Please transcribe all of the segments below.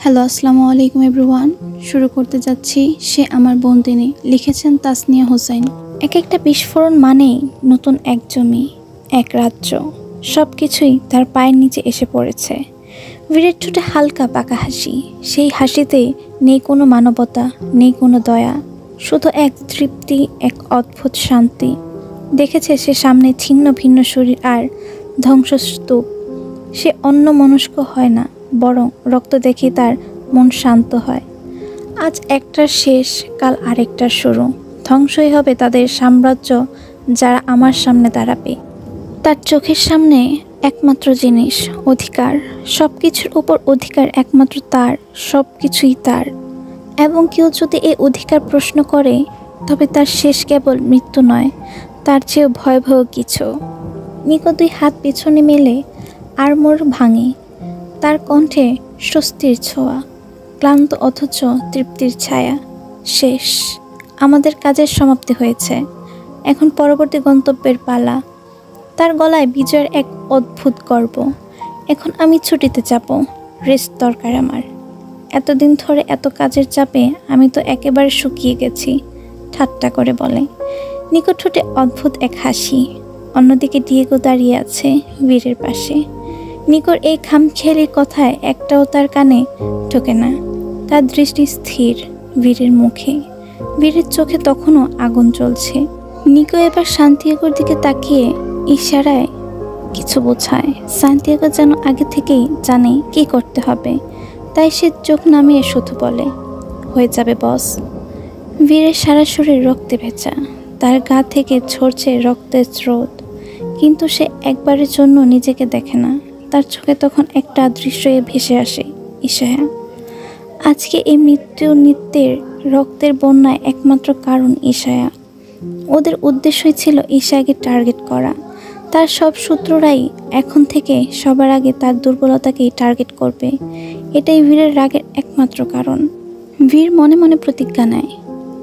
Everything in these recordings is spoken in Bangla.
হ্যালো, আসসালামু আলাইকুম এভরিওয়ান। শুরু করতে যাচ্ছি সে আমার বোন তিনি, লিখেছেন তাসনিয়া হোসেন। একটা বিস্ফোরণ মানেই নতুন এক জমি, এক রাজ্য, সব কিছুই তার পায়ের নিচে এসে পড়েছে। বীরের ঠোঁটে হালকা পাকা হাসি, সেই হাসিতে নেই কোনো মানবতা, নেই কোনো দয়া, শুধু এক তৃপ্তি, এক অদ্ভুত শান্তি। দেখেছে সে সামনে ছিন্ন ভিন্ন শরীর আর ধ্বংসস্তূপ। সে অন্যমনস্ক হয় না, বরং রক্ত দেখে তার মন শান্ত হয়। আজ একটার শেষ, কাল আরেকটার শুরু। ধ্বংসই হবে তাদের সাম্রাজ্য যারা আমার সামনে দাঁড়াবে। তার চোখের সামনে একমাত্র জিনিস অধিকার, সব কিছুর উপর অধিকার একমাত্র তার, সব কিছুই তার। এবং কেউ যদি এই অধিকার প্রশ্ন করে, তবে তার শেষ কেবল মৃত্যু নয়, তার চেয়েও ভয়াবহ কিছু। নিকো দুই হাত পেছনে মেলে আড়মোড় ভাঙে, তার কণ্ঠে স্বস্তির ছোঁয়া, ক্লান্ত অথচ তৃপ্তির ছায়া। শেষ, আমাদের কাজের সমাপ্তি হয়েছে, এখন পরবর্তী গন্তব্যের পালা। তার গলায় বিজয়ের এক অদ্ভুত গর্ব। এখন আমি ছুটিতে যাব, রেস্ট দরকার আমার। এতদিন ধরে এত কাজের চাপে আমি তো একেবারে শুকিয়ে গেছি, ঠাট্টা করে বলে। নিকট ঠোঁটে অদ্ভুত এক হাসি। অন্যদিকে ডিয়েগো দাঁড়িয়ে আছে বীরের পাশে। নিকোর এই খামখেয়ালির কথায় একটাও তার কানে ঢোকে না। তার দৃষ্টি স্থির বীরের মুখে, বীরের চোখে তখনও আগুন জ্বলছে। নিকো এবার সান্তিয়াগোর দিকে তাকিয়ে ইশারায় কিছু বোঝায়। সান্তিয়াগো যেন আগে থেকেই জানে কি করতে হবে, তাই সে চোখ নামিয়ে শুধু বলে, হয়ে যাবে বস। বীরের সারা শরীর রক্তে ভেজা, তার গা থেকে ঝরছে রক্তের স্রোত, কিন্তু সে একবারের জন্য নিজেকে দেখে না। তার চোখে তখন একটা দৃশ্য ভেসে আসে, ইশায়া। আজকে এই নৃত্যের রক্তের বন্যায় একমাত্র কারণ ইশায়া। ওদের উদ্দেশ্যই ছিল ইশায়াকে টার্গেট করা। তার সব সূত্ররাই এখন থেকে সবার আগে তার দুর্বলতাকেই টার্গেট করবে। এটাই বীরের রাগের একমাত্র কারণ। বীর মনে মনে প্রতিজ্ঞা নেয়,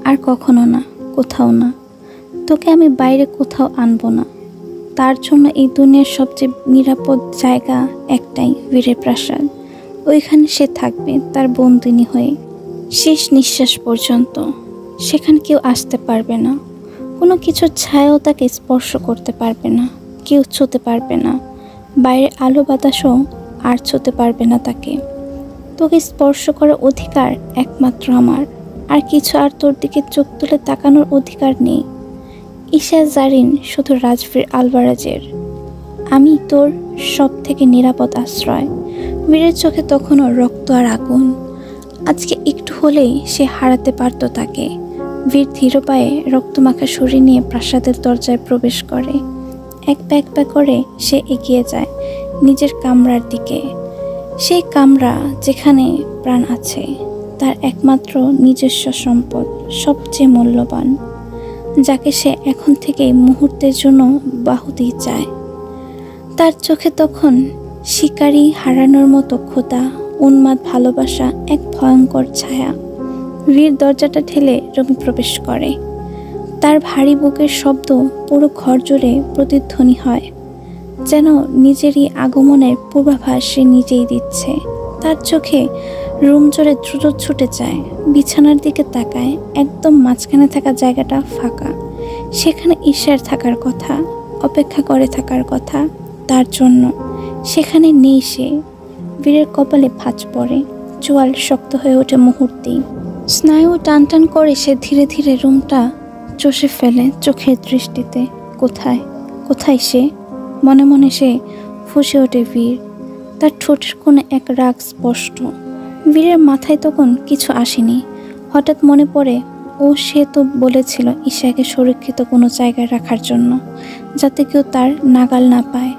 আর কখনো না, কোথাও না, তোকে আমি বাইরে কোথাও আনবো না। তার জন্য এই দুনিয়ার সবচেয়ে নিরাপদ জায়গা একটাই, বীরের প্রাসাদ। ওইখানে সে থাকবে তার বন্দিনী হয়ে, শেষ নিঃশ্বাস পর্যন্ত। সেখানে কেউ আসতে পারবে না, কোনো কিছুর ছায়াও তাকে স্পর্শ করতে পারবে না, কেউ ছুঁতে পারবে না, বাইরের আলো বাতাসও আর ছুঁতে পারবে না তাকে। তোকে স্পর্শ করার অধিকার একমাত্র আমার, আর কিছু আর তোর দিকে চোখ তুলে তাকানোর অধিকার নেই। ঈশা জারিন শুধু রাজবীর আলভারেজের। আমি তোর সব থেকে নিরাপদ আশ্রয়। বীরের চোখে তখনও রক্ত আর আগুন। আজকে একটু হলেই সে হারাতে পারত তাকে। বীর ধীর পায়ে রক্তমাখা শরীর নিয়ে প্রাসাদের দরজায় প্রবেশ করে। এক পা এক পা করে সে এগিয়ে যায় নিজের কামরার দিকে। সেই কামরা যেখানে প্রাণ আছে, তার একমাত্র নিজস্ব সম্পদ, সবচেয়ে মূল্যবান, যাকে সে এখন থেকে মুহূর্তের জন্য বাহুতেই চায়। তার চোখে তখন শিকারী হারানোর মতো ক্ষুধা, উন্মাদ ভালোবাসা, এক ভয়ঙ্কর ছায়া। বীর দরজাটা ঠেলে রুমে প্রবেশ করে। তার ভারী বুকের শব্দ পুরো ঘর জুড়ে প্রতিধ্বনি হয়, যেন নিজেরই আগমনের পূর্বাভাস সে নিজেই দিচ্ছে। তার চোখে রুম জুড়ে দ্রুত ছুটে যায়, বিছানার দিকে তাকায়। একদম মাঝখানে থাকা জায়গাটা ফাঁকা। সেখানে ঈশার থাকার কথা, অপেক্ষা করে থাকার কথা তার জন্য। সেখানে নেই সে। বীরের কপালে ভাঁজ পড়ে, চোয়াল শক্ত হয়ে ওঠে মুহূর্তেই। স্নায়ু টান টান করে সে ধীরে ধীরে রুমটা চষে ফেলে চোখের দৃষ্টিতে। কোথায় কোথায় সে? মনে মনে সে ফুঁসে ওঠে বীর। তার ঠোঁটের কোণে এক রাগ স্পষ্ট। বীরের মাথায় তখন কিছু আসেনি। হঠাৎ মনে পড়ে, সে তো বলেছিল ঈশাকে সুরক্ষিত কোনো জায়গায় রাখার জন্য, যাতে কেউ তার নাগাল না পায়।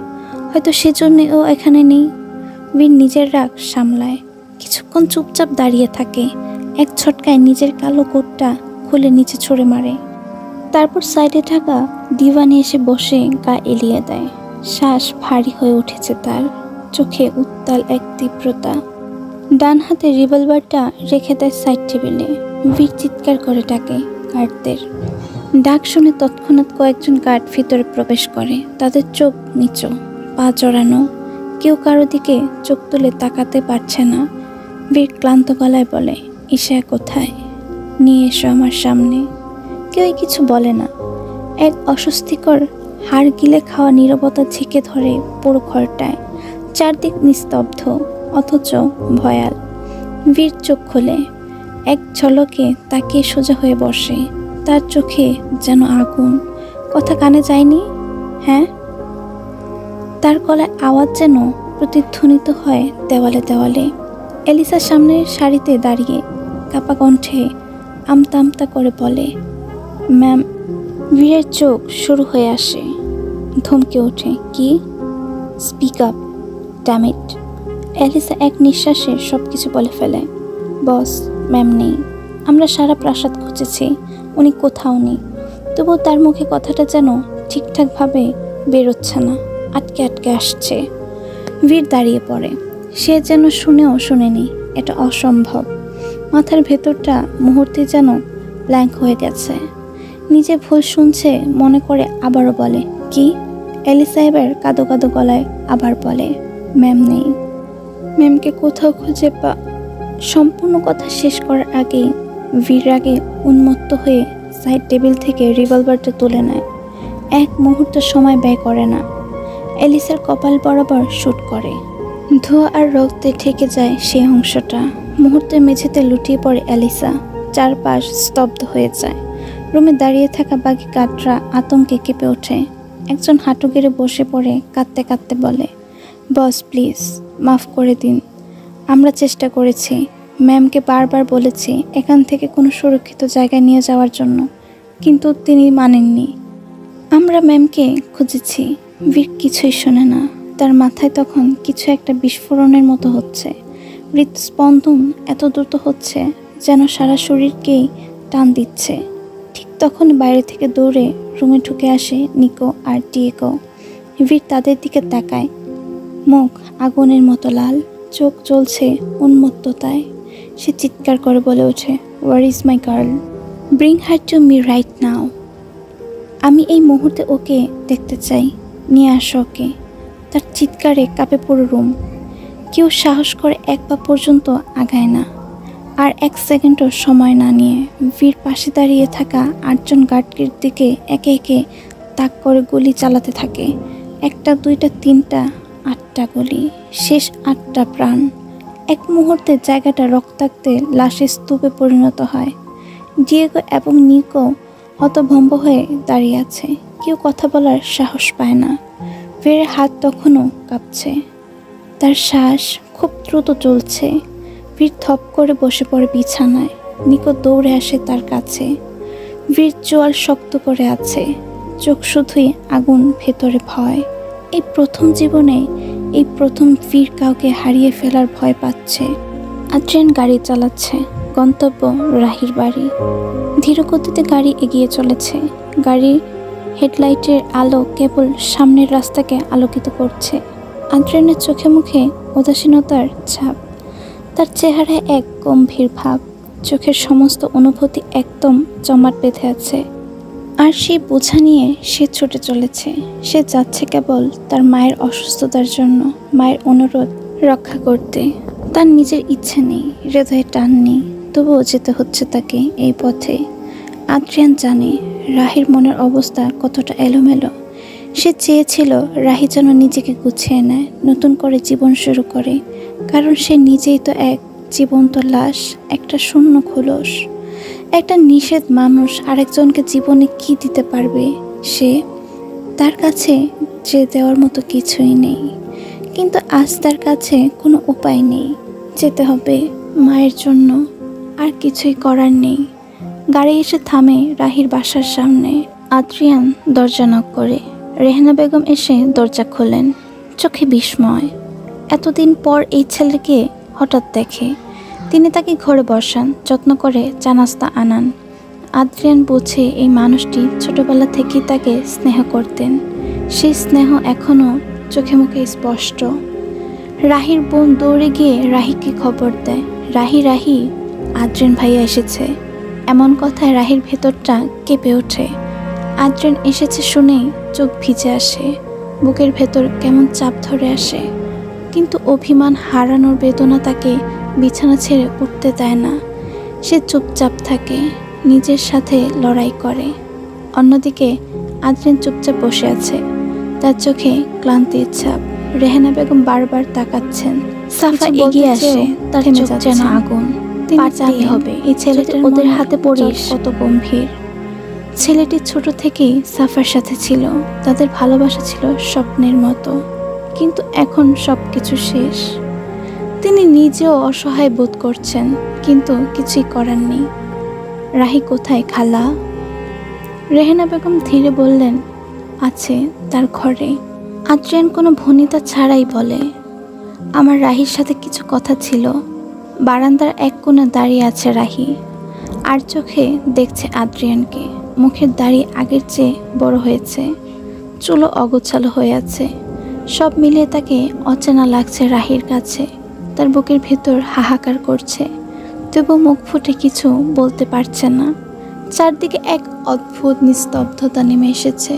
হয়তো সেজন্যই ও এখানে নেই। বীর নিজের রাগ সামলায়, কিছুক্ষণ চুপচাপ দাঁড়িয়ে থাকে। এক ঝটকায় নিজের কালো কোটটা খুলে নিচে ছুঁড়ে মারে। তারপর সাইডে থাকা দিওয়ানে এসে বসে গা এলিয়ে দেয়। শ্বাস ভারী হয়ে উঠেছে তার, চোখে উত্তাল এক তীব্রতা। ডান হাতে রিভলভারটা রেখে দেয় সাইড টেবিলে। বীর চিৎকার করে ডাকে গার্ডদের। ডাক শুনে তৎক্ষণাৎ কয়েকজন গার্ড ভিতরে প্রবেশ করে। তাদের চোখ নিচু, পা জড়ানো, কেউ কারো দিকে চোখ তুলে তাকাতে পারছে না। বীর ক্লান্ত গলায় বলে, ঈশা কোথায়? নিয়ে এসো আমার সামনে। কেউই কিছু বলে না। এক অস্বস্তিকর হাড় গিলে খাওয়া নীরবতা ঝেঁকে ধরে পুরো ঘরটায়। চারদিক নিস্তব্ধ, অথচ ভয়াল। বীর চোখ খোলে, এক ঝলকে তাকিয়ে সোজা হয়ে বসে। তার চোখে যেন আগুন। কথা কানে যায়নি? হ্যাঁ। তার গলায় আওয়াজ যেন প্রতিধ্বনিত হয় দেওয়ালে দেওয়ালে। এলিসার সামনের সারিতে দাঁড়িয়ে কাপা কণ্ঠে আমতা আমতা করে বলে, ম্যাম। বীরের চোখ শুরু হয়ে আসে, ধমকে ওঠে, কি? Speak up, damn it. Elisa এক নিঃশ্বাসে সব কিছু বলে ফেলে। বস, ম্যাম নেই। আমরা সারা প্রাসাদ খুঁজেছি, উনি কোথাও নেই। তবুও তার মুখে কথাটা যেন ঠিকঠাকভাবে বেরোচ্ছে না, আটকে আটকে আসছে। বীর দাঁড়িয়ে পড়ে। সে যেন শুনেও শোনেনি। এটা অসম্ভব। মাথার ভেতরটা মুহূর্তে যেন ব্ল্যাঙ্ক হয়ে গেছে। নিজে ভুল শুনছে মনে করে আবারও বলে, কি? এলিসা এবার কাঁদো কাঁদো গলায় আবার বলে, ম্যাম নেই। ম্যামকে কোথাও খুঁজে সম্পূর্ণ কথা শেষ করার আগেই বীর রাগে উন্মত্ত হয়ে সাইড টেবিল থেকে রিভলভারটা তুলে নেয়। এক মুহূর্ত সময় ব্যয় করে না। এলিসার কপাল বরাবর শুট করে। ধোঁয়া আর রক্তে ঠেকে যায় সেই অংশটা। মুহূর্তে মেঝেতে লুটিয়ে পড়ে এলিসা। চারপাশ স্তব্ধ হয়ে যায়। রুমে দাঁড়িয়ে থাকা বাকি গার্ডরা আতঙ্কে কেঁপে ওঠে। একজন হাঁটু গেড়ে বসে পড়ে কাঁদতে কাঁদতে বলে, বস প্লিজ মাফ করে দিন। আমরা চেষ্টা করেছি, ম্যামকে বারবার বলেছি এখান থেকে কোনো সুরক্ষিত জায়গায় নিয়ে যাওয়ার জন্য, কিন্তু তিনি মানেননি। আমরা ম্যামকে খুঁজেছি। বীর কিছুই শোনে না। তার মাথায় তখন কিছু একটা বিস্ফোরণের মতো হচ্ছে। হৃদস্পন্দন এত দ্রুত হচ্ছে যেন সারা শরীরকেই টান দিচ্ছে। ঠিক তখন বাইরে থেকে দৌড়ে রুমে ঢুকে আসে নিকো আর ডিয়েগো। বীর তাদের দিকে তাকায়। মুখ আগুনের মতো লাল, চোখ জ্বলছে উন্মত্ততায়। সে চিৎকার করে বলে ওঠে, where is my girl? Bring her to me right now. আমি এই মুহূর্তে ওকে দেখতে চাই। নিয়ে আসো ওকে। তার চিৎকারে কাঁপে পুরো রুম। কেউ সাহস করে এক পা পর্যন্ত আগায় না। আর এক সেকেন্ডও সময় না নিয়ে বীর পাশে দাঁড়িয়ে থাকা 8 জন গার্ডের দিকে একে একে তাক করে গুলি চালাতে থাকে। 1টা 2টা 3টা 8টা গুলি। শেষ 8টা প্রাণ। এক মুহূর্তে জায়গাটা রক্তাক্তে লাশের স্তূপে পরিণত হয়। ডিয়েগো এবং নিকো হতভম্ব হয়ে দাঁড়িয়ে আছে। কেউ কথা বলার সাহস পায় না। বীরের হাত তখনও কাঁপছে। তার শ্বাস খুব দ্রুত চলছে। বীর থপ করে বসে পড়ে বিছানায়। নিকো দৌড়ে আসে তার কাছে। বীর চোয়াল শক্ত করে আছে, চোখ শুধুই আগুন, ভেতরে ভয়। এই প্রথম জীবনে এই প্রথম বীর কাউকে হারিয়ে ফেলার ভয় পাচ্ছে। আদ্রিয়ান গাড়ি চালাচ্ছে। গন্তব্য রাহির বাড়ি। ধীরগতিতে গাড়ি এগিয়ে চলেছে। গাড়ির হেডলাইটের আলো কেবল সামনের রাস্তাকে আলোকিত করছে। আদ্রিয়ানের চোখে মুখে উদাসীনতার ছাপ। তার চেহারায় এক গম্ভীর ভাব। চোখের সমস্ত অনুভূতি একদম জমাট বেঁধে আছে। আর সেই বোঝা নিয়ে সে ছুটে চলেছে। সে যাচ্ছে কেবল তার মায়ের অসুস্থতার জন্য, মায়ের অনুরোধ রক্ষা করতে। তার নিজের ইচ্ছে নেই, হৃদয়ে টান নেই, তবুও যেতে হচ্ছে তাকে এই পথে। আদ্রিয়ান জানে রাহির মনের অবস্থা কতটা এলোমেলো। সে চেয়েছিল রাহি যেন নিজেকে গুছিয়ে নেয়, নতুন করে জীবন শুরু করে। কারণ সে নিজেই তো এক জীবন্ত লাশ, একটা শূন্য খোলস। একটা নিষেধ মানুষ আরেকজনকে জীবনে কি দিতে পারবে সে? তার কাছে যে দেওয়ার মতো কিছুই নেই। কিন্তু আজ তার কাছে কোনো উপায় নেই। যেতে হবে মায়ের জন্য, আর কিছুই করার নেই। গাড়ি এসে থামে রাহির বাসার সামনে। আদ্রিয়ান দরজা নক করে। রেহানা বেগম এসে দরজা খোলেন। চোখে বিস্ময়। এতদিন পর এই ছেলেকে হঠাৎ দেখে। তিনি তাকে ঘরে বসান, যত্ন করে চা নাস্তা আনান। আদ্রিয়ান বোঝে এই মানুষটি ছোটবেলা থেকেই তাকে স্নেহ করতেন। সেই স্নেহ এখনও চোখে মুখে স্পষ্ট। রাহির বোন দৌড়ে গিয়ে রাহিকে খবর দেয়, রাহি রাহি, আদ্রিয়ান ভাইয়া এসেছে। এমন কথায় রাহির ভেতরটা কেঁপে ওঠে। আদ্রিয়ান এসেছে শুনেই চোখ ভিজে আসে, বুকের ভেতর কেমন চাপ ধরে আসে। কিন্তু অভিমান হারানোর বেদনা তাকে বিছানা ছেড়ে উঠতে দেয় না। সে চুপচাপ থাকে, নিজের সাথে লড়াই করে। অন্যদিকে আদ্রিয়ান চুপচাপ বসে আছে, তার চোখে ক্লান্তির ছাপ। রেহেনা বেগম বারবার তাকাচ্ছেন। সাফা এগিয়ে আসে, তার চোখ যেন আগুন। পারতেই হবে, এই ছেলেটার ওদের হাতে পড়িস। কত গম্ভীর। ছেলেটি ছোট থেকেই সাফার সাথে ছিল, তাদের ভালোবাসা ছিল স্বপ্নের মতো। কিন্তু এখন সবকিছু শেষ। তিনি নিজেও অসহায় বোধ করছেন, কিন্তু কিছুই করার নেই। রাহি কোথায় খালা? রেহেনা বেগম ধীরে বললেন, আছে তার ঘরে। আদ্রিয়ান কোনো ভনিতা ছাড়াই বলে, আমার রাহির সাথে কিছু কথা ছিল। বারান্দার এক কোণে দাঁড়িয়ে আছে রাহি, আর চোখে দেখছে আদ্রিয়ানকে। মুখের দাড়ি আগের চেয়ে বড় হয়েছে, চুলও অগোছালো হয়ে আছে। সব মিলিয়ে তাকে অচেনা লাগছে রাহির কাছে। তার বুকের ভেতর হাহাকার করছে, তবু মুখ ফুটে কিছু বলতে পারছে না। চারদিকে এক অদ্ভুত নিস্তব্ধতা নেমে এসেছে।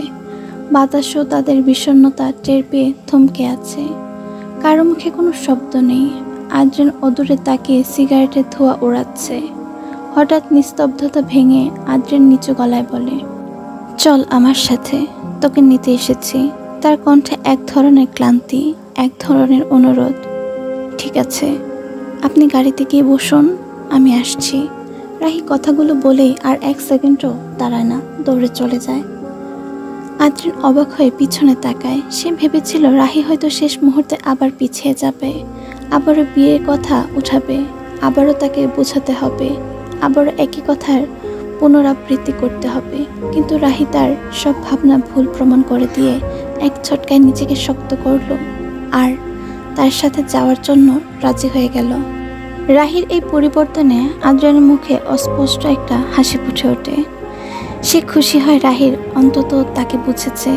বাতাসও তাদের বিষণ্ণতা টের পেয়ে থমকে আছে। কারো মুখে কোনো শব্দ নেই। আদ্রিয়ান অদূরে তাকিয়ে সিগারেটের ধোঁয়া ওড়াচ্ছে। হঠাৎ নিস্তব্ধতা ভেঙে আদ্রিয়ান নিচু গলায় বলে, চল আমার সাথে, তোকে নিতে এসেছি। তার কণ্ঠে এক ধরনের ক্লান্তি, এক ধরনের অনুরোধ। ঠিক আছে, আপনি গাড়িতে গিয়ে বসুন, আমি আসছি। রাহি কথাগুলো বলেই আর এক সেকেন্ডও দাঁড়ায় না, দৌড়ে চলে যায়। আদ্রিয়ান অবাক হয়ে পিছনে তাকায়। সে ভেবেছিল রাহি হয়তো শেষ মুহূর্তে আবার পিছিয়ে যাবে, আবারও বিয়ের কথা উঠাবে, আবারও তাকে বোঝাতে হবে, আবারও একই কথার পুনরাবৃত্তি করতে হবে। কিন্তু রাহি তার সব ভাবনা ভুল প্রমাণ করে দিয়ে এক ঝটকায় নিজেকে শক্ত করল আর তার সাথে যাওয়ার জন্য রাজি হয়ে গেল। রাহির এই পরিবর্তনে আদ্রিয়ানের মুখে অস্পষ্ট একটা হাসি ফুটে ওঠে। সে খুশি হয় রাহির অন্তত তাকে বুঝেছে,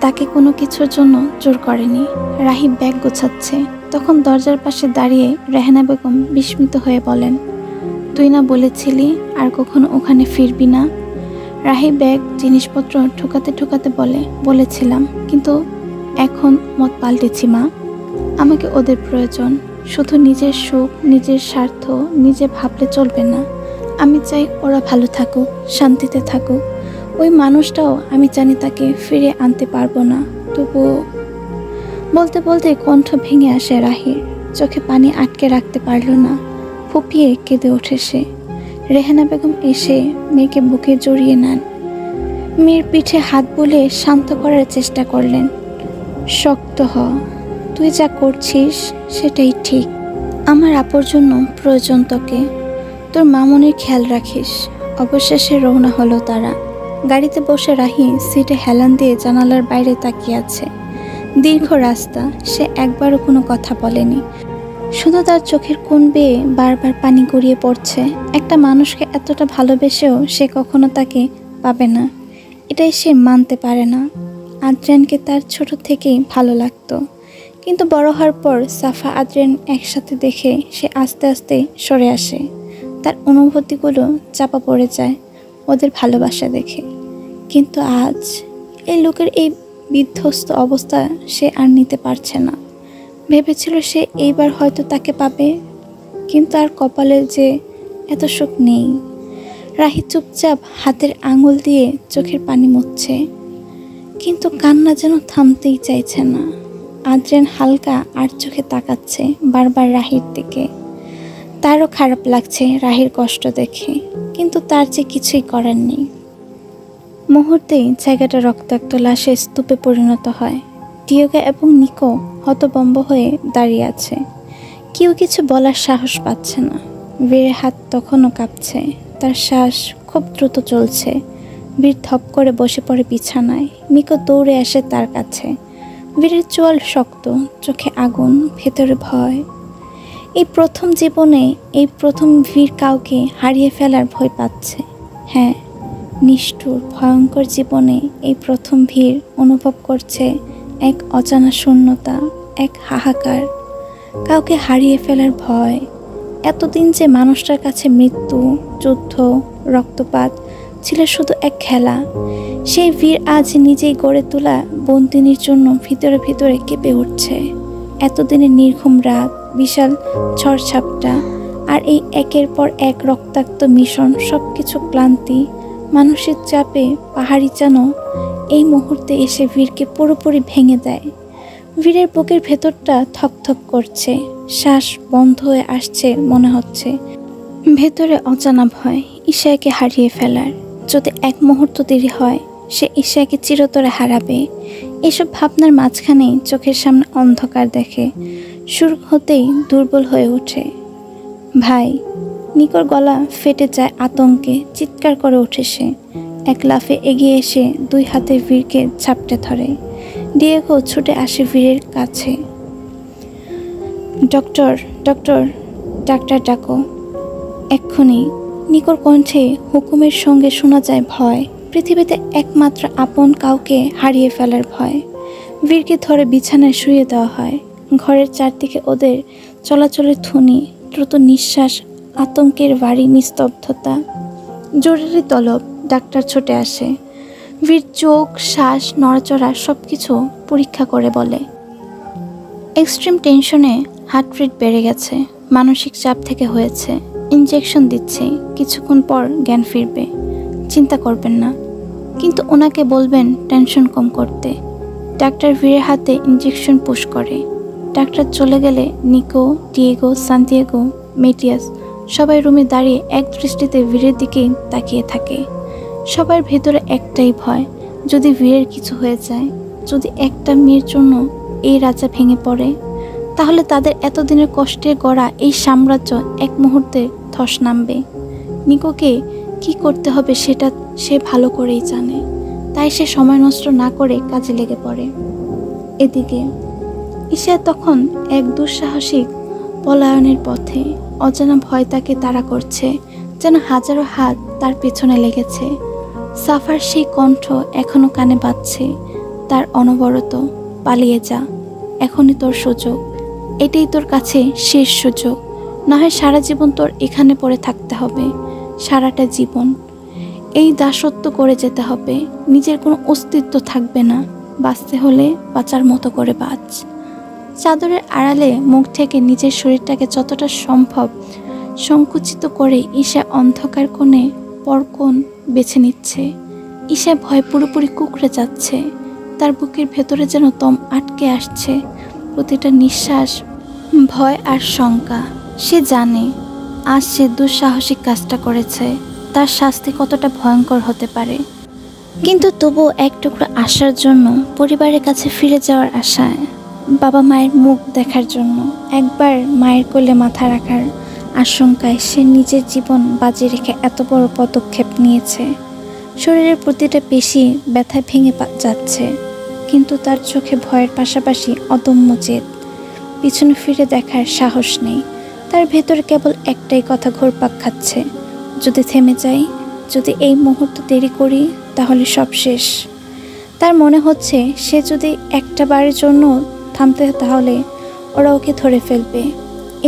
তাকে কোনো কিছুর জন্য জোর করেনি। রাহি ব্যাগ গোছাচ্ছে, তখন দরজার পাশে দাঁড়িয়ে রেহেনা বেগম বিস্মিত হয়ে বলেন, তুই না বলেছিলি আর কখনো ওখানে ফিরবি না? রাহি ব্যাগ জিনিসপত্র ঠোকাতে ঠোকাতে বলেছিলাম, কিন্তু এখন মত পাল্টেছি মা। আমাকে ওদের প্রয়োজন। শুধু নিজের সুখ, নিজের স্বার্থ নিজে ভাবলে চলবে না। আমি চাই ওরা ভালো থাকুক, শান্তিতে থাকুক। ওই মানুষটাও আমি জানি তাকে ফিরে আনতে পারবো না, তবুও। বলতে বলতে কণ্ঠ ভেঙে আসে রাহির। চোখে পানি আটকে রাখতে পারল না, ফুপিয়ে কেঁদে ওঠে সে। রেহেনা বেগম এসে মেয়েকে বুকে জড়িয়ে নেন। মেয়ের পিঠে হাত বুলিয়ে শান্ত করার চেষ্টা করলেন। শক্ত হ, তুই যা করছিস সেটাই ঠিক। আমার আপুর জন্য প্রয়োজন তোকে। তোর মামুনির খেয়াল রাখিস। অবশেষে রওনা হলো তারা। গাড়িতে বসে রাহি সিটে হেলান দিয়ে জানালার বাইরে তাকিয়ে আছে। দীর্ঘ রাস্তা, সে একবারও কোনো কথা বলেনি। শুধু তার চোখের কোণ বেয়ে বারবার পানি গড়িয়ে পড়ছে। একটা মানুষকে এতটা ভালোবেসেও সে কখনো তাকে পাবে না, এটাই সে মানতে পারে না। আদ্রিয়ানকে তার ছোট থেকেই ভালো লাগতো, কিন্তু বড় হওয়ার পর সাফা আদ্রিয়ান একসাথে দেখে সে আস্তে আস্তে সরে আসে। তার অনুভূতিগুলো চাপা পড়ে যায় ওদের ভালোবাসা দেখে। কিন্তু আজ এই লোকের এই বিধ্বস্ত অবস্থা সে আর নিতে পারছে না। ভেবেছিল সে এইবার হয়তো তাকে পাবে, কিন্তু আর কপালে যে এত সুখ নেই। রাহি চুপচাপ হাতের আঙুল দিয়ে চোখের পানি মুছছে, কিন্তু কান্না যেন থামতেই চাইছে না। আদ্রিয়ান হালকা আর চোখে তাকাচ্ছে বারবার রাহির দিকে। তারও খারাপ লাগছে রাহির কষ্ট দেখে, কিন্তু তার যে কিছুই করার নেই। মুহূর্তেই জায়গাটা রক্তাক্ত লাশে স্তূপে পরিণত হয়। ডিয়োগা এবং নিকো হতভম্ব হয়ে দাঁড়িয়ে আছে। কেউ কিছু বলার সাহস পাচ্ছে না। বীরের হাত তখনও কাঁপছে, তার শ্বাস খুব দ্রুত চলছে। বীর ধপ করে বসে পড়ে বিছানায়। নিকো দৌড়ে আসে তার কাছে। বীরের চোয়াল শক্ত, চোখে আগুন, ভেতরে ভয়। এই প্রথম জীবনে এই প্রথম বীর কাউকে হারিয়ে ফেলার ভয় পাচ্ছে। হ্যাঁ, নিষ্ঠুর ভয়ঙ্কর জীবনে এই প্রথম বীর অনুভব করছে এক অজানা শূন্যতা, এক হাহাকার, কাউকে হারিয়ে ফেলার ভয়। এতদিন যে মানুষটার কাছে মৃত্যু, যুদ্ধ, রক্তপাত ছিল শুধু এক খেলা, সেই বীর আজ নিজেই গড়ে তোলা বন্দিনীর জন্য ভিতরে ভিতরে কেঁপে উঠছে। এতদিনের নির্ঘুম রাত, বিশাল ঝড়ঝাপটা, আর এই একের পর এক রক্তাক্ত মিশন, সবকিছু ক্লান্তি, মানসিক চাপে পাহাড়ি যেন এই মুহূর্তে এসে বীরকে পুরোপুরি ভেঙে দেয়। বীরের বুকের ভেতরটা থকথক করছে, শ্বাস বন্ধ হয়ে আসছে মনে হচ্ছে। ভেতরে অজানা ভয় ঈশাকে হারিয়ে ফেলার। যদি এক মুহূর্ত দেরি হয়, সে ঈশাকে চিরতরে হারাবে। এসব ভাবনার মাঝখানেই চোখের সামনে অন্ধকার দেখে। শুরু হতেই দুর্বল হয়ে ওঠে। ভাই! নিকোর গলা ফেটে যায় আতঙ্কে, চিৎকার করে ওঠে সে। এক লাফে এগিয়ে এসে 2 হাতে বীরকে ঝাপটে ধরে। ডিয়েগো ছুটে আসে বীরের কাছে। ডক্টর, ডক্টর, ডাক্তার ডাকো এক্ষুনি। নিকোর কণ্ঠে হুকুমের সঙ্গে শোনা যায় ভয়, পৃথিবীতে একমাত্র আপন কাউকে হারিয়ে ফেলার ভয়। বীরকে ধরে বিছানায় শুয়ে দেওয়া হয়। ঘরের চারদিকে ওদের চলাচলের ধ্বনি, দ্রুত নিঃশ্বাস, আতঙ্কের ভারী নিস্তব্ধতা। জরুরি তলব। ডাক্তার ছুটে আসে। বীর চোখ, শ্বাস, নড়াচড়া সব কিছু পরীক্ষা করে বলে, এক্সট্রিম টেনশনে হার্ট রেট বেড়ে গেছে, মানসিক চাপ থেকে হয়েছে। ইনজেকশন দিচ্ছি, কিছুক্ষণ পর জ্ঞান ফিরবে, চিন্তা করবেন না। কিন্তু ওনাকে বলবেন টেনশন কম করতে। ডাক্তার বীরের হাতে ইনজেকশন পুশ করে। ডাক্তার চলে গেলে নিকো, ডিয়েগো, সান্তিয়াগো, মেটিয়াস সবাই রুমে দাঁড়িয়ে এক দৃষ্টিতে বীরের দিকে তাকিয়ে থাকে। সবার ভেতরে একটাই ভয়, যদি বীরের কিছু হয়ে যায়, যদি একটা মেয়ের জন্য এই রাজা ভেঙে পড়ে, তাহলে তাদের এতদিনের কষ্টে গড়া এই সাম্রাজ্য এক মুহূর্তে ধস নামবে। নিকোকে কি করতে হবে সেটা সে ভালো করেই জানে, তাই সে সময় নষ্ট না করে কাজে লেগে পড়ে। এদিকে ঈশা তখন এক দুঃসাহসিক পলায়নের পথে। অজানা ভয় তাকে তাড়া করছে, যেন হাজারো হাত তার পেছনে লেগেছে। সাফার সেই কণ্ঠ এখনো কানে বাজছে, তার অনবরত, পালিয়ে যা, এখনই তোর সুযোগ, এটাই তোর কাছে শেষ সুযোগ, না হয় সারা জীবন তোর এখানে পড়ে থাকতে হবে, সারাটা জীবন এই দাসত্ব করে যেতে হবে, নিজের কোনো অস্তিত্ব থাকবে না, বাঁচতে হলে বাঁচার মতো করে বাঁচ। চাদরের আড়ালে মুখ থেকে নিজের শরীরটাকে যতটা সম্ভব সংকুচিত করে ঈশা অন্ধকার কোণে পরকোণ বেছে নিচ্ছে। ঈশা ভয় পুরোপুরি কুঁকড়ে যাচ্ছে, তার বুকের ভেতরে যেন দম আটকে আসছে, প্রতিটা নিঃশ্বাস ভয় আর শঙ্কা। সে জানে আজ সে দুঃসাহসিক কাজটা করেছে, তার শাস্তি কতটা ভয়ঙ্কর হতে পারে। কিন্তু তবুও এক টুকরো আশার জন্য, পরিবারের কাছে ফিরে যাওয়ার আশায়, বাবা মায়ের মুখ দেখার জন্য, একবার মায়ের কোলে মাথা রাখার আশঙ্কায় সে নিজের জীবন বাজি রেখে এত বড় পদক্ষেপ নিয়েছে। শরীরের প্রতিটা পেশি ব্যথায় ভেঙে যাচ্ছে, কিন্তু তার চোখে ভয়ের পাশাপাশি অদম্য জেদ। পিছনে ফিরে দেখার সাহস নেই, তার ভেতরে কেবল একটাই কথা ঘুরপাক খাচ্ছে, যদি থেমে যাই, যদি এই মুহূর্ত দেরি করি, তাহলে সব শেষ। তার মনে হচ্ছে সে যদি একটা বারের জন্য থামতে, তাহলে ওরা ওকে ধরে ফেলবে।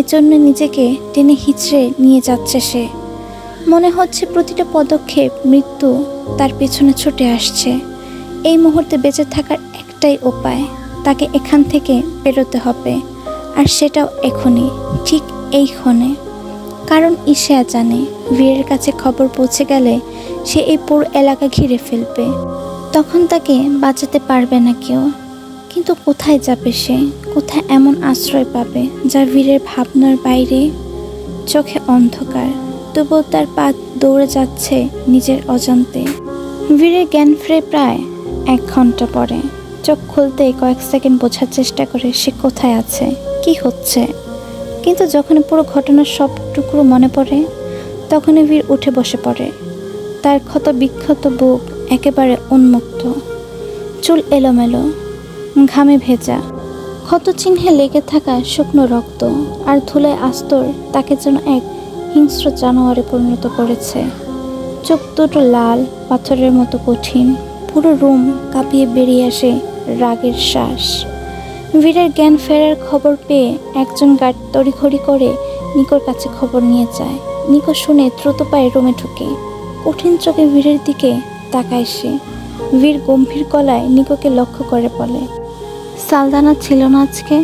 এজন্য নিজেকে টেনে হিচড়ে নিয়ে যাচ্ছে সে। মনে হচ্ছে প্রতিটা পদক্ষেপ মৃত্যু তার পেছনে ছুটে আসছে। এই মুহূর্তে বেঁচে থাকার একটাই উপায়, তাকে এখান থেকে বেরোতে হবে, আর সেটাও এখনই, ঠিক এই ক্ষণে। কারণ ঈশা জানে বীরের কাছে খবর পৌঁছে গেলে সে এই পুরো এলাকা ঘিরে ফেলবে, তখন তাকে বাঁচাতে পারবে না কেউ। কিন্তু কোথায় যাবে সে, কোথায় এমন আশ্রয় পাবে যা বীরের ভাবনার বাইরে? চোখে অন্ধকার, তবুও তার পা দৌড়ে যাচ্ছে নিজের অজান্তে। বীরের জ্ঞান ফিরে প্রায় 1 ঘন্টা পরে। চোখ খুলতেই কয়েক সেকেন্ড বোঝার চেষ্টা করে সে কোথায় আছে, কি হচ্ছে। কিন্তু যখনই পুরো ঘটনার সব টুকরো মনে পড়ে, তখনই বীর উঠে বসে পড়ে। তার ক্ষত বিক্ষত বুক একেবারে উন্মুক্ত, চুল এলোমেলো, ঘামে ভেজা, ক্ষত চিহ্নে লেগে থাকা শুকনো রক্ত আর ধুলায় আস্তর তাকে যেন এক হিংস্র জানোয়ারে পরিণত করেছে। চোখ দুটো লাল, পাথরের মতো কঠিন, পুরো রুম কাঁপিয়ে বেরিয়ে আসে রাগের শ্বাস। বীরের জ্ঞান ফেরার খবর পেয়ে একজন গার্ড তড়িঘড়ি করে নিকোর কাছে খবর নিয়ে যায়। নিকো শুনে দ্রুত পায়ে রুমে ঢুকে, কঠিন চোখে বীরের দিকে তাকায় সে। বীর গম্ভীর গলায় নিকোকে লক্ষ্য করে বলে, সালদানা ছিল না আজকে?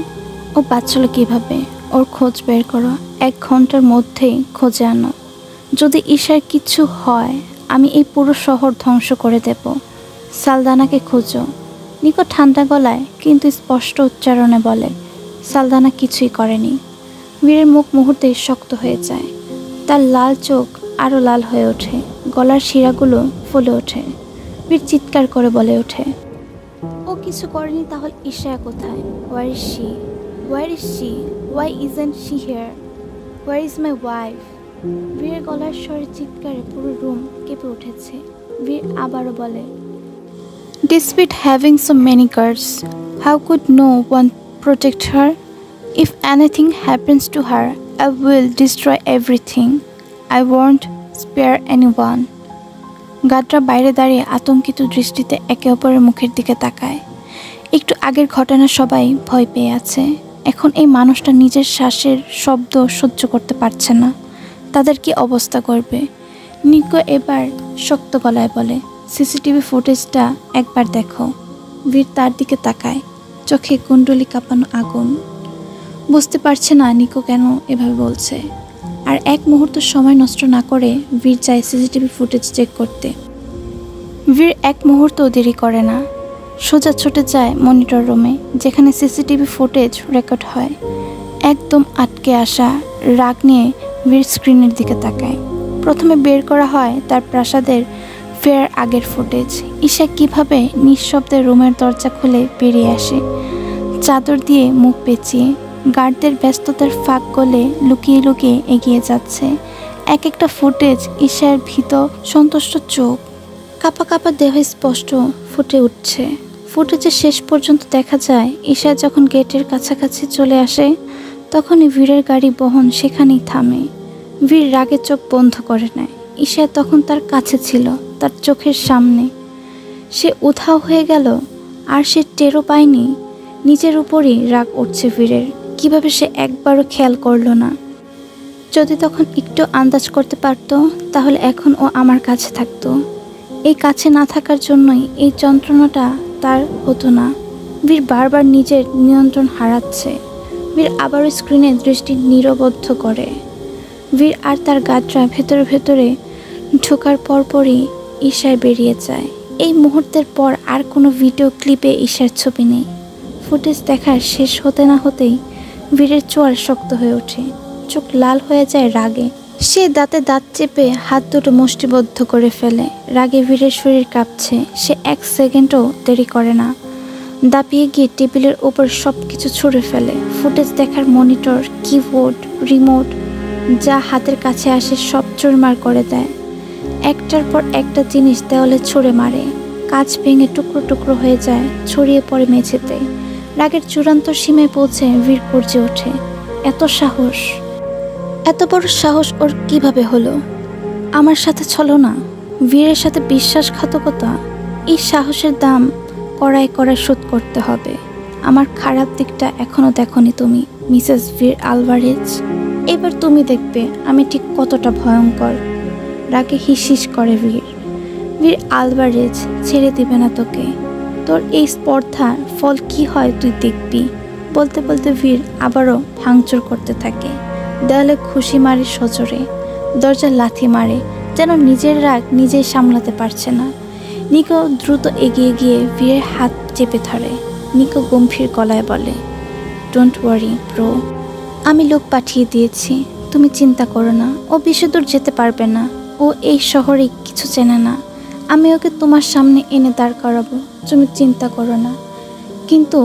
ও বাঁচল কিভাবে? ওর খোঁজ বের করো, 1 ঘন্টার মধ্যেই খোঁজে আনো। যদি ঈশার কিছু হয় আমি এই পুরো শহর ধ্বংস করে দেব। সালদানাকে খোঁজো। নিকো ঠান্ডা গলায় কিন্তু স্পষ্ট উচ্চারণে বলে। সালদানা কিছুই করেনি। বীরের মুখ মুহূর্তেই শক্ত হয়ে যায়। তার লাল চোখ আরও লাল হয়ে ওঠে, গলার শিরাগুলো ফুলে ওঠে। বীর চিৎকার করে বলে ওঠে, ও কিছু করেনি তাহলে ঈশা কোথায়? Where is she? Where is she? Why isn't she here? Where is my wife? বীরের গলার স্বরে চিৎকারে পুরো রুম কেঁপে উঠেছে। বীর আবারও বলে, Despite having so many guards, how could no one protect her? If anything happens to her, I will destroy everything. I won't spare anyone. গার্ডরা বাইরে দাঁড়িয়ে আতঙ্কিত দৃষ্টিতে একে অপরের মুখের দিকে তাকায়। একটু আগের ঘটনা সবাই ভয় পেয়ে আছে। এখন এই মানুষটা নিজের শ্বাসের শব্দ সহ্য করতে পারছে না। তাদের কি অবস্থা করবে? নিকো এবার শক্ত গলায় বলে, সিসিটিভি ফুটেজটা একবার দেখো। বীর তার দিকে তাকায়, চোখে কুণ্ডলি কাঁপানো আগুন। বুঝতে পারছে না নিকো কেন এভাবে বলছে। আর এক মুহূর্ত সময় নষ্ট না করে বীর যায় সিসিটিভি ফুটেজ চেক করতে। বীর এক মুহূর্ত দেরি করে না, সোজা ছুটে যায় মনিটর রুমে যেখানে সিসিটিভি ফুটেজ রেকর্ড হয়। একদম আটকে আসা রাগ নিয়ে বীর স্ক্রিনের দিকে তাকায়। প্রথমে বের করা হয় তার প্রাসাদের ফেয়ার আগের ফুটেজ। ঈশা কিভাবে নিঃশব্দে রুমের দরজা খুলে বেরিয়ে আসে, চাদর দিয়ে মুখ পেঁচিয়ে। গার্ডদের ব্যস্ততার ফাঁক গলে লুকিয়ে লুকিয়ে এগিয়ে যাচ্ছে। এক একটা ফুটেজ ঈশার ভীত সন্তুষ্ট চোখ, কাঁপা কাঁপা দেহ স্পষ্ট ফুটে উঠছে। ফুটেজের শেষ পর্যন্ত দেখা যায় ঈশা যখন গেটের কাছাকাছি চলে আসে তখনই বীরের গাড়ি বহন সেখানেই থামে। বীর রাগে চোখ বন্ধ করে নেয়। ঈশা তখন তার কাছে ছিল, তার চোখের সামনে। সে উধাও হয়ে গেল আর সে টেরও পায়নি। নিজের উপরই রাগ উঠছে বীরের। কিভাবে সে একবারও খেয়াল করলো না? যদি তখন একটু আন্দাজ করতে পারতো তাহলে এখন ও আমার কাছে থাকতো। এই কাছে না থাকার জন্যই এই যন্ত্রণাটা তার হতো না। বীর বারবার নিজের নিয়ন্ত্রণ হারাচ্ছে। বীর আবারও স্ক্রিনে দৃষ্টি নিরবদ্ধ করে। বীর আর তার গার্ডরা ভেতরে ভেতরে ঢোকার পরপরই ঈশায় বেরিয়ে যায়। এই মুহূর্তের পর আর কোনো ভিডিও ক্লিপে ঈশার ছবি নেই। ফুটেজ দেখার শেষ হতে না হতেই বীরের চোয়াল শক্ত হয়ে ওঠে, চোখ লাল হয়ে যায় রাগে। সে দাঁতে দাঁত চেপে হাত দুটো মুষ্টিবদ্ধ করে ফেলে। রাগে বীরের শরীর কাঁপছে। সে 1 সেকেন্ডও দেরি করে না, দাপিয়ে গিয়ে টেবিলের উপর সব কিছু ছুঁড়ে ফেলে। ফুটেজ দেখার মনিটর, কিবোর্ড, রিমোট যা হাতের কাছে আসে সব চুরমার করে দেয়। একটার পর একটা জিনিস দেওয়ালে ছুঁড়ে মারে। কাঁচ ভেঙে টুকরো টুকরো হয়ে যায়, ছড়িয়ে পড়ে মেঝেতে। রাগের চূড়ান্ত সীমায় পৌঁছে বীর গর্জে ওঠে, এত সাহস! এত বড় সাহস ওর কিভাবে হলো? আমার সাথে ছলনা, বীরের সাথে বিশ্বাসঘাতকতা। এই সাহসের দাম কড়ায় কড়ায় শোধ করতে হবে। আমার খারাপ দিকটা এখনো দেখোনি তুমি, মিসেস বীর আলভারেজ। এবার তুমি দেখবে আমি ঠিক কতটা ভয়ঙ্কর। রাগে হিস করে বীর। বীর আলভারেজ ছেড়ে দিবে না তোকে। তোর এই স্পর্ধার ফল কি হয় তুই দেখবি। বলতে বলতে বীর আবারও ভাঙচুর করতে থাকে। দেয়ালে খুশি মারে সজোরে, দরজা লাথি মারে, যেন নিজের রাগ নিজেই সামলাতে পারছে না। নিকো দ্রুত এগিয়ে গিয়ে বীরের হাত চেপে ধরে। নিকো গম্ভীর গলায় বলে, ডোন্ট ওয়ারি ব্রো, আমি লোক পাঠিয়ে দিয়েছি, তুমি চিন্তা করো না। ও বেশি দূর যেতে পারবে না। ও এই শহরে কিছু চেনে না। আমি ওকে তোমার সামনে এনে দাঁড় করাবো, তুমি চিন্তা করো না। কিন্তু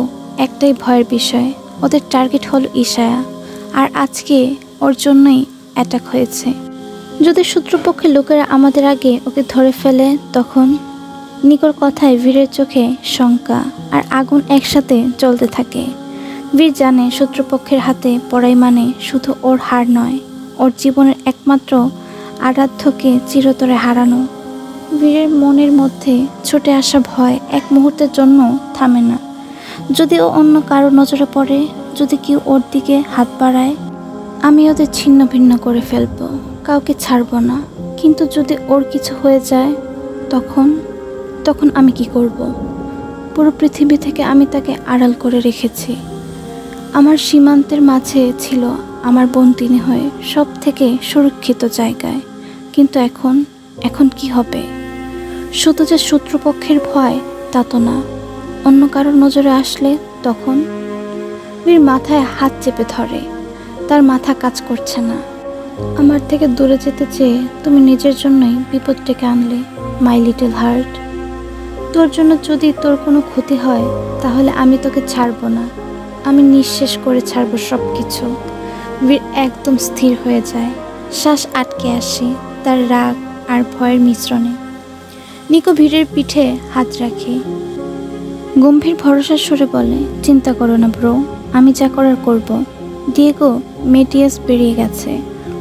একটাই ভয়ের বিষয়, ওদের টার্গেট হলো ঈশায়া, আর আজকে ওর জন্যই অ্যাটাক হয়েছে। যদি শত্রুপক্ষের লোকেরা আমাদের আগে ওকে ধরে ফেলে তখন? নিকোর কথায় বীরের চোখে শঙ্কা আর আগুন একসাথে জ্বলতে থাকে। বীর জানে শত্রুপক্ষের হাতে পড়াই মানে শুধু ওর হার নয়, ওর জীবনের একমাত্র আরাধ্যকে চিরতরে হারানো। বীরের মনের মধ্যে ছুটে আসা ভয় এক মুহূর্তের জন্য থামে না। যদি ও অন্য কারো নজরে পড়ে, যদি কেউ ওর দিকে হাত বাড়ায়, আমি ওদের ছিন্ন ভিন্ন করে ফেলবো, কাউকে ছাড়বো না। কিন্তু যদি ওর কিছু হয়ে যায় তখন আমি কি করব? পুরো পৃথিবী থেকে আমি তাকে আড়াল করে রেখেছি। আমার সীমান্তের মাঝে ছিল আমার বোন তিনি হয়ে সব থেকে সুরক্ষিত জায়গায়। কিন্তু এখন কি হবে? শুধু যে শত্রুপক্ষের ভয় তা তো না, অন্য কারোর নজরে আসলে তখন? বীর মাথায় হাত চেপে ধরে, তার মাথা কাজ করছে না। আমার থেকে দূরে যেতে চেয়ে তুমি নিজের জন্যই বিপদ ডেকে আনলে, মাই লিটল হার্ট। তোর জন্য যদি তোর কোনো ক্ষতি হয় তাহলে আমি তোকে ছাড়বো না, আমি নিঃশেষ করে ছাড়বো সব কিছু। বীর একদম স্থির হয়ে যায়, শ্বাস আটকে আসে তার রাগ আর ভয়ের মিশ্রণে। নিকো বীরের পিঠে হাত রাখে, গম্ভীর ভরসার সুরে বলে, চিন্তা করো না ব্রো, আমি যা করার করব। ডিয়েগো মেটিয়াস বেরিয়ে গেছে,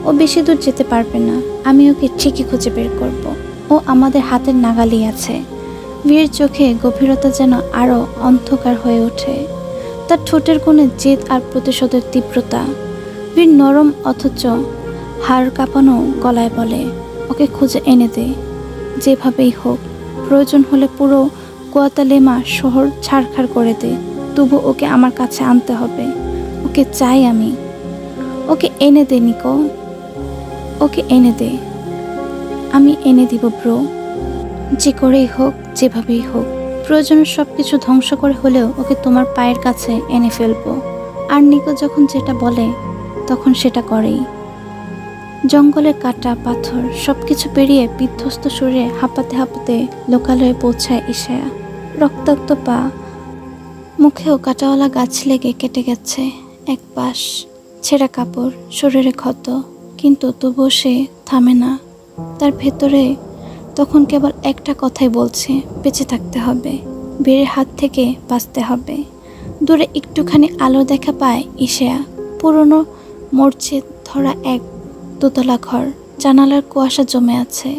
ও বেশি দূর যেতে পারবে না, আমি ওকে ঠিকই খুঁজে বের করব। ও আমাদের হাতের নাগালেই আছে। বীরের চোখে গভীরতা যেন আরও অন্ধকার হয়ে ওঠে, তার ঠোঁটের কোণে জেদ আর প্রতিশোধের তীব্রতা। বীর নরম অথচ হাড় কাঁপানো গলায় বলে, ওকে খুঁজে এনে দে, যেভাবেই হোক। প্রয়োজন হলে পুরো গুয়াতালেমা শহর ছাড়খাড় করে দে, তবু ওকে আমার কাছে আনতে হবে। ওকে চাই আমি। ওকে এনে দে নিকো, ওকে এনে দে। আমি এনে দিব ব্রো, যে করেই হোক, যেভাবেই হোক। প্রয়োজনে সব কিছু ধ্বংস করে হলেও ওকে তোমার পায়ের কাছে এনে ফেলবো। আর নিকো যখন যেটা বলে তখন সেটা করেই। জঙ্গলের কাটা পাথর সবকিছু পেরিয়ে বিধ্বস্ত শরীরে হাঁপাতে হাঁপাতে লোকালয়ে পৌঁছায় ইশায়া। রক্তাক্ত পা, মুখেও কাঁটাওয়ালা গাছ লেগে কেটে গেছে এক পাশ, ছেঁড়া কাপড়, শরীরে ক্ষত, কিন্তু তবুও সে থামে না। তার ভেতরে তখন কেবল একটা কথাই বলছে, বেঁচে থাকতে হবে, বীরের হাত থেকে বাঁচতে হবে। দূরে একটুখানি আলো দেখা পায় ইশায়া, পুরনো মরচে ধরা এক দোতলা ঘর, জানালার কুয়াশা জমে আছে,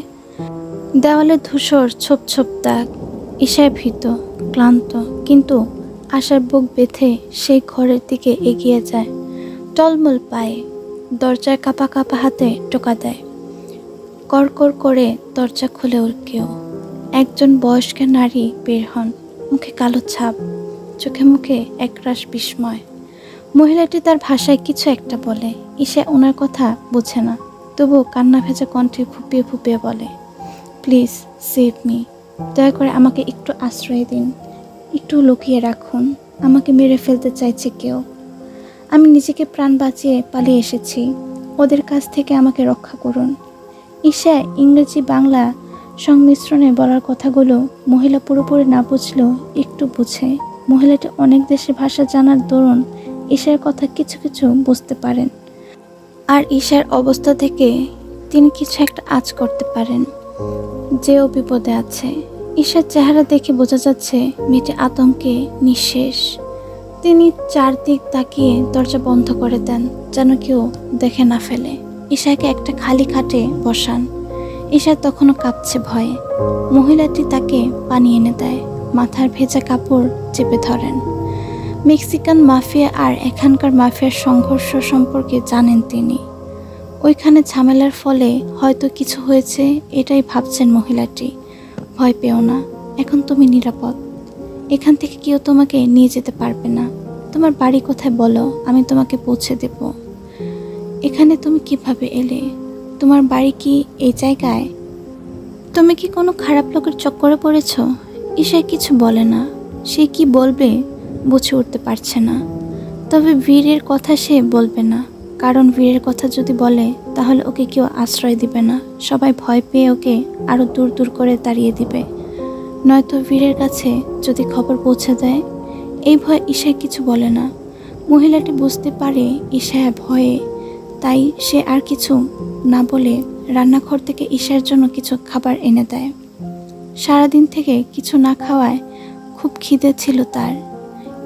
দেওয়ালে ধূসর ছোপ ছোপ দাগ। ইশায়া ভীত, ক্লান্ত, কিন্তু আশার বুক বেঁধে সেই ঘরের দিকে এগিয়ে যায়। টলমল পায়ে দরজায় কাঁপা কাঁপা হাতে টোকা দেয়। কড়কড় করে দরজা খুলে কেউ। একজন বয়স্ক নারী বের হন, মুখে কালো ছাপ, চোখে মুখে একরাশ বিস্ময়। মহিলাটি তার ভাষায় কিছু একটা বলে, ইশা ওনার কথা বোঝে না, তবুও কান্না ভেজা কণ্ঠে ফুপিয়ে ফুপিয়ে বলে, প্লিজ সেভ মি, দয়া করে আমাকে একটু আশ্রয় দিন, একটু লুকিয়ে রাখুন, আমাকে মেরে ফেলতে চাইছে কেউ। আমি নিজেকে প্রাণ বাঁচিয়ে পালিয়ে এসেছি, ওদের কাছ থেকে আমাকে রক্ষা করুন। ইশা ইংরেজি বাংলা সংমিশ্রণে বলার কথাগুলো মহিলা পুরোপুরি না বুঝলেও একটু বুঝে। মহিলাটি অনেক দেশের ভাষা জানার দরুন ঈশার কথা কিছু কিছু বুঝতে পারেন, আর ঈশার অবস্থা থেকে তিনি কিছু একটা আঁচ করতে পারেন যে ও বিপদে আছে। ঈশার চেহারা দেখে বোঝা যাচ্ছে মেয়েটি আতঙ্কে নিঃশেষ। তিনি চারদিক তাকিয়ে দরজা বন্ধ করে দেন যেন কেউ দেখে না ফেলে। ঈশাকে একটা খালি খাটে বসান। ঈশা তখনও কাঁপছে ভয়ে। মহিলাটি তাকে পানি এনে দেয়, মাথার ভেজা কাপড় চেপে ধরেন। মেক্সিকান মাফিয়া আর এখানকার মাফিয়ার সংঘর্ষ সম্পর্কে জানেন তিনি। ওইখানে ঝামেলার ফলে হয়তো কিছু হয়েছে, এটাই ভাবছেন মহিলাটি। ভয় পেও না, এখন তুমি নিরাপদ, এখান থেকে কেউ তোমাকে নিয়ে যেতে পারবে না। তোমার বাড়ি কোথায় বলো, আমি তোমাকে পৌঁছে দেব। এখানে তুমি কিভাবে এলে? তোমার বাড়ি কি এই জায়গায়? তুমি কি কোনো খারাপ লোকের চক্করে পড়েছ? ঈশা কিছু বলে না, সে কি বলবে বুঝে উঠতে পারছে না। তবে বীরের কথা সে বলবে না, কারণ বীরের কথা যদি বলে তাহলে ওকে কেউ আশ্রয় দিবে না, সবাই ভয় পেয়ে ওকে আরও দূর দূর করে তাড়িয়ে দিবে। নয়তো বীরের কাছে যদি খবর পৌঁছে দেয়, এই ভয় ঈশা কিছু বলে না। মহিলাটি বুঝতে পারে ঈশা ভয়ে, তাই সে আর কিছু না বলে রান্নাঘর থেকে ঈশার জন্য কিছু খাবার এনে দেয়। সারাদিন থেকে কিছু না খাওয়ায় খুব খিদে ছিল তার।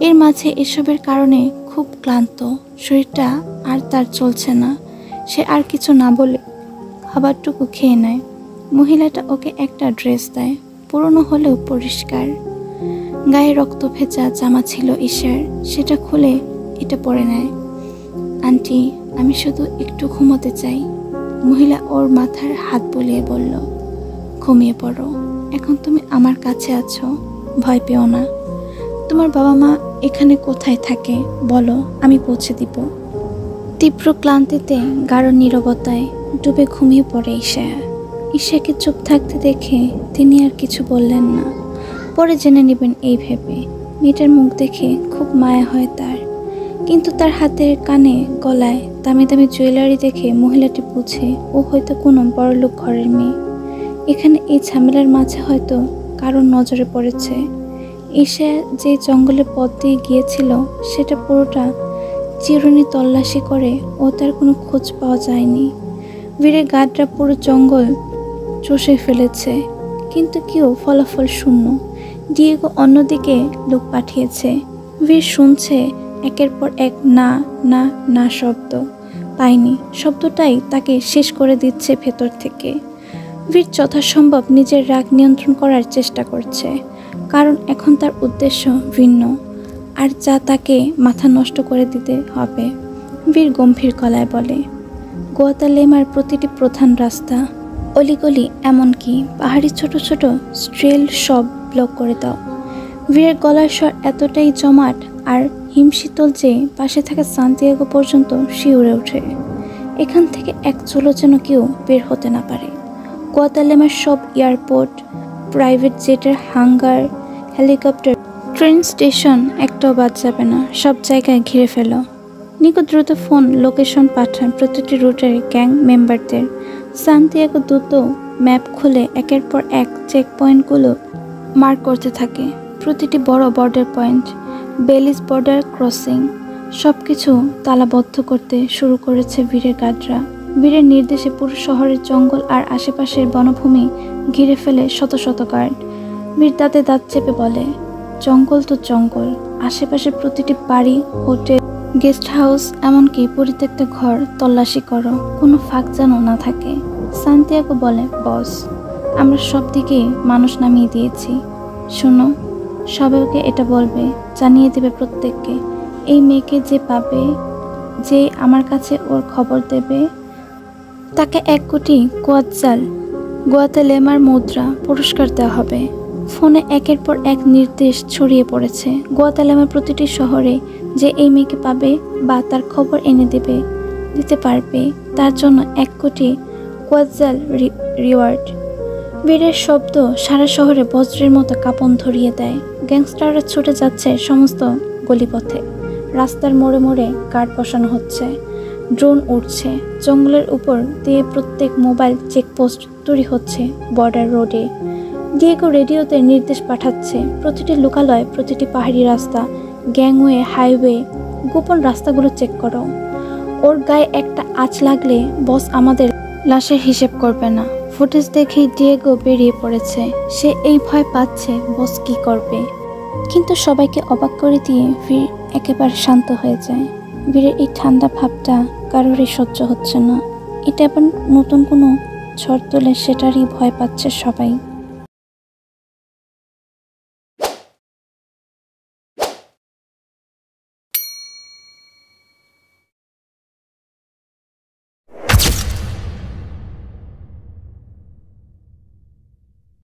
এর মাঝে এসবের কারণে খুব ক্লান্ত, শরীরটা আর তার চলছে না। সে আর কিছু না বলে খাবারটুকু খেয়ে নেয়। মহিলাটা ওকে একটা ড্রেস দেয়, পুরনো হলেও পরিষ্কার। গায়ে রক্ত ভেজা জামা ছিল ঈশার, সেটা খুলে এটা পরে নেয়। আন্টি, আমি শুধু একটু ঘুমোতে চাই। মহিলা ওর মাথার হাত বুলিয়ে বলল, ঘুমিয়ে পড়ো, এখন তুমি আমার কাছে আছো, ভয় পেও না। তোমার বাবা মা এখানে কোথায় থাকে বলো, আমি পৌঁছে দিব। তীব্র ক্লান্তিতে গাঢ় নীরবতায় ডুবে ঘুমিয়ে পড়ে ঈশা। ঈশাকে চুপ থাকতে দেখে তিনি আর কিছু বললেন না। পরে জেনে নেবেন এই ভেবে। মেয়েটার মুখ দেখে খুব মায়া হয় তার, কিন্তু তার হাতের কানে গলায় দামি দামি জুয়েলারি দেখে মহিলাটি বুঝে ও হয়তো কোনো বড়লোক ঘরের মেয়ে। এখানে এই ঝামেলার মাঝে হয়তো কারোর নজরে পড়েছে। ঈশা যে জঙ্গলের পথ দিয়ে গিয়েছিল সেটা পুরোটা চিরুনি তল্লাশি করে ও তার কোনো খোঁজ পাওয়া যায়নি। বীরের গার্ডরা পুরো জঙ্গল চষে ফেলেছে, কিন্তু কেউ ফলাফল শূন্য। ডিয়েগো অন্যদিকে লোক পাঠিয়েছে। বীর শুনছে একের পর এক না না না শব্দ। পায়নি। শব্দটাই তাকে শেষ করে দিচ্ছে ভেতর থেকে। বীর যথাসম্ভব নিজের রাগ নিয়ন্ত্রণ করার চেষ্টা করছে, কারণ এখন তার উদ্দেশ্য ভিন্ন, আর যা তাকে মাথা নষ্ট করে দিতে হবে। বীর গম্ভীর গলায় বলে, গুয়াতালেমার প্রতিটি প্রধান রাস্তা, অলিগলি, এমনকি পাহাড়ি ছোট ছোট স্ট্রেল সব ব্লক করে দাও। বীরের গলার স্বর এতটাই জমাট আর হিমশীতল যে পাশে থাকা সান্তিয়াগো পর্যন্ত শিউরে ওঠে। এখান থেকে এক চুলো যেন কেউ বের হতে না পারে। গুয়াতালেমার সব এয়ারপোর্ট, প্রাইভেট জেটের হাঙ্গার, হেলিকপ্টার, ট্রেন স্টেশন একটাও বাদ যাবে না। সব জায়গায় ঘিরে ফেলো। নিকো দ্রুত ফোন লোকেশন পাঠান প্রতিটি রুটের গ্যাং মেম্বারদের। সান্তিয়াগো দ্রুত ম্যাপ খুলে একের পর এক চেক পয়েন্টগুলো মার্ক করতে থাকে। প্রতিটি বড় border point, Belize border crossing, সব কিছু তালাবদ্ধ করতে শুরু করেছে বীরের গার্ডরা। বীরের নির্দেশে পুরো শহরের জঙ্গল আর আশেপাশের বনভূমি ঘিরে ফেলে শত শত গার্ড। বীর দাঁতে দাঁত চেপে বলে, জঙ্গল তো জঙ্গল, আশেপাশের প্রতিটি বাড়ি, হোটেল, গেস্ট হাউস, এমনকি পরিত্যক্ত ঘর তল্লাশি করো, কোনো ফাঁক যেন না থাকে। সান্তিয়াগো বলে, বস, আমরা সব দিকে মানুষ নামিয়ে দিয়েছি। শোনো, সবাইকে এটা বলবে, জানিয়ে দেবে প্রত্যেককে। এই মেয়েকে যে পাবে, যে আমার কাছে ওর খবর দেবে, তাকে 1 কোটি গুয়াতালেমার মুদ্রা পুরস্কার দেওয়া হবে। ফোনে একের পর এক নির্দেশ ছড়িয়ে পড়েছে। গুয়াতালেমার প্রতিটি শহরে যে এই মেয়েকে পাবে বা তার খবর এনে দিতে পারবে, তার জন্য 1 কোটি রিওয়ার্ড। বীরের শব্দ সারা শহরে বজ্রের মতো কাঁপন ধরিয়ে দেয়। গ্যাংস্টাররা ছুটে যাচ্ছে সমস্ত গলিপথে। রাস্তার মোড়ে মোড়ে গার্ড বসানো হচ্ছে। ড্রোন উড়ছে। জঙ্গলের উপর দিয়ে প্রত্যেক মোবাইল চেকপোস্ট তৈরি হচ্ছে বর্ডার রোডে। ডিয়েগো রেডিওতে নির্দেশ পাঠাচ্ছে, প্রতিটি লোকালয়, প্রতিটি পাহাড়ি রাস্তা, গ্যাংওয়ে, হাইওয়ে, গোপন রাস্তাগুলো চেক করো। ওর গায়ে একটা আঁচ লাগলে বস আমাদের লাশের হিসেব করবে না। ফুটেজ দেখেই ডিয়েগো বেরিয়ে পড়েছে। সে এই ভয় পাচ্ছে বস কি করবে। কিন্তু সবাইকে অবাক করে দিয়ে বীর একেবারে শান্ত হয়ে যায়। বীরের এই ঠান্ডা ভাবটা কারোরই সহ্য হচ্ছে না। এটা আবার নতুন কোনো ঝড় তোলে সেটারই ভয় পাচ্ছে সবাই।